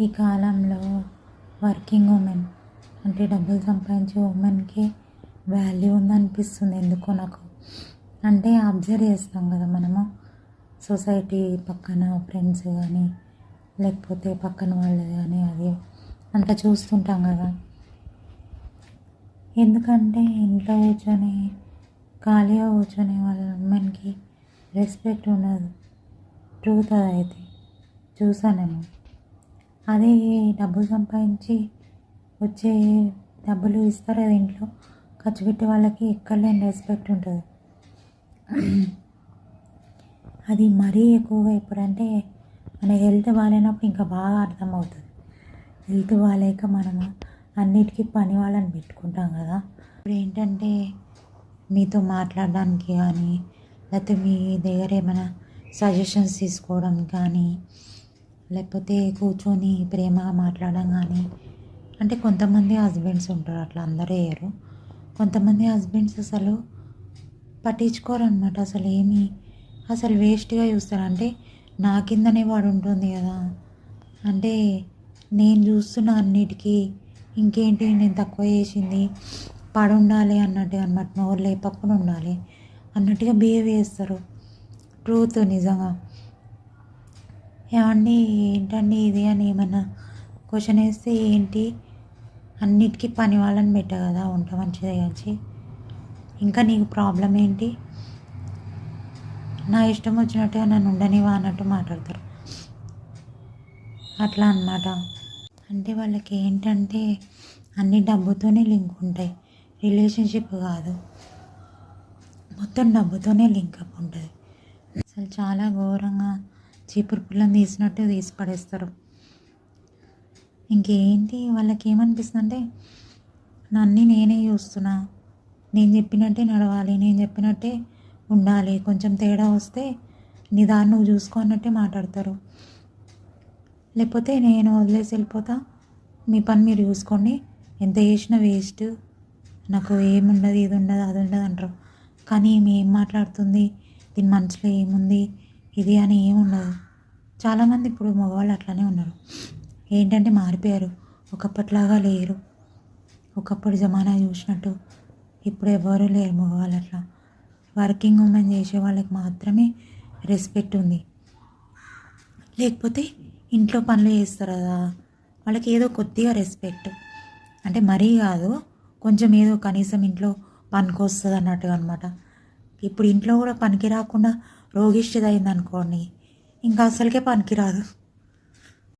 ఈ కాలంలో working women అంటే డబ్బులు సంపాదించే ఉమెన్కి వాల్యూ ఉందనిపిస్తుంది ఎందుకో నాకు. అంటే అబ్జర్వ్ చేస్తాం కదా మనము, సొసైటీ పక్కన ఫ్రెండ్స్ కానీ లేకపోతే పక్కన వాళ్ళు కానీ అది అంతా చూస్తుంటాం కదా. ఎందుకంటే ఇంట్లో కూర్చొని ఖాళీగా కూర్చొని వాళ్ళ ఉమెన్కి రెస్పెక్ట్ ఉండదు. ట్రూత్ అదైతే చూసానేమో. అదే డబ్బులు సంపాదించి వచ్చే డబ్బులు ఇస్తారు కదా ఇంట్లో ఖర్చు పెట్టే వాళ్ళకి ఎక్కడ లేని రెస్పెక్ట్ ఉంటుంది. అది మరీ ఎక్కువగా ఎప్పుడంటే మన హెల్త్ బాగాలేనప్పుడు ఇంకా బాగా అర్థమవుతుంది. హెల్త్ బాగాలేక మనము అన్నిటికీ పని వాళ్ళని పెట్టుకుంటాం కదా. ఇప్పుడు ఏంటంటే మీతో మాట్లాడడానికి కానీ లేకపోతే మీ దగ్గర ఏమైనా సజెషన్స్ తీసుకోవడం కానీ లేకపోతే కూర్చొని ప్రేమగా మాట్లాడడం కానీ, అంటే కొంతమంది హస్బెండ్స్ ఉంటారు అట్లా, అందరూ వేయరు. కొంతమంది హస్బెండ్స్ అసలు పట్టించుకోరు అనమాట. అసలు వేస్ట్గా చూస్తారు. అంటే నా కిందనే వాడు ఉంటుంది కదా, అంటే నేను చూస్తున్న అన్నిటికీ ఇంకేంటి నేను తక్కువ చేసింది పడి ఉండాలి అన్నట్టుగా అనమాట. నోరు లేపకుండా ఉండాలి అన్నట్టుగా బిహేవ్ చేస్తారు. ట్రూత్ నిజంగా. ఏమండి ఏంటండి ఇది అని ఏమన్నా క్వశ్చన్ వేస్తే ఏంటి అన్నిటికీ పని వాళ్ళని పెట్ట కదా వంట మంచిగా చేసి, ఇంకా నీకు ప్రాబ్లం ఏంటి, నా ఇష్టం వచ్చినట్టుగా నన్ను ఉండనివా అన్నట్టు మాట్లాడతారు. అట్లా అన్నమాట. అంటే వాళ్ళకి ఏంటంటే అన్ని డబ్బుతోనే లింక్ ఉంటాయి, రిలేషన్షిప్ కాదు, మొత్తం డబ్బుతోనే లింక్ అప్ ఉంటుంది. అసలు చాలా ఘోరంగా చీపురు పుల్లని తీసినట్టు తీసి పడేస్తారు. ఇంకేంటి వాళ్ళకి ఏమనిపిస్తుంది అంటే నన్ను నేనే చూస్తున్నా, నేను చెప్పినట్టే నడవాలి, నేను చెప్పినట్టే ఉండాలి, కొంచెం తేడా వస్తే నీ దాన్ని నువ్వు చూసుకో అన్నట్టే మాట్లాడతారు. లేకపోతే నేను వదిలేసి వెళ్ళిపోతా, మీ పని మీరు చూసుకోండి, ఎంత చేసినా వేస్ట్, నాకు ఏముండదు, ఇది ఉండదు అది ఉండదు అంటారు. కానీ ఈమె ఏం మాట్లాడుతుంది, దీని మనసులో ఏముంది ఇది అని ఏముండదు. చాలామంది ఇప్పుడు మగవాళ్ళు అట్లానే ఉన్నారు. ఏంటంటే మారిపోయారు, ఒకప్పటిలాగా లేరు. ఒకప్పుడు జమానా చూసినట్టు ఇప్పుడు ఎవరు లేరు మగవాళ్ళు అట్లా. వర్కింగ్ ఉమెన్ చేసే వాళ్ళకి మాత్రమే రెస్పెక్ట్ ఉంది. లేకపోతే ఇంట్లో పనులు చేస్తారు కదా, వాళ్ళకి ఏదో కొద్దిగా రెస్పెక్ట్, అంటే మరీ కాదు, కొంచెం ఏదో కనీసం ఇంట్లో పనికి వస్తుంది అన్నట్టుగా అనమాట. ఇప్పుడు ఇంట్లో కూడా పనికి రాకుండా రోగిష్టిది అయింది అనుకోండి, ఇంకా అసలుకే పనికి రాదు.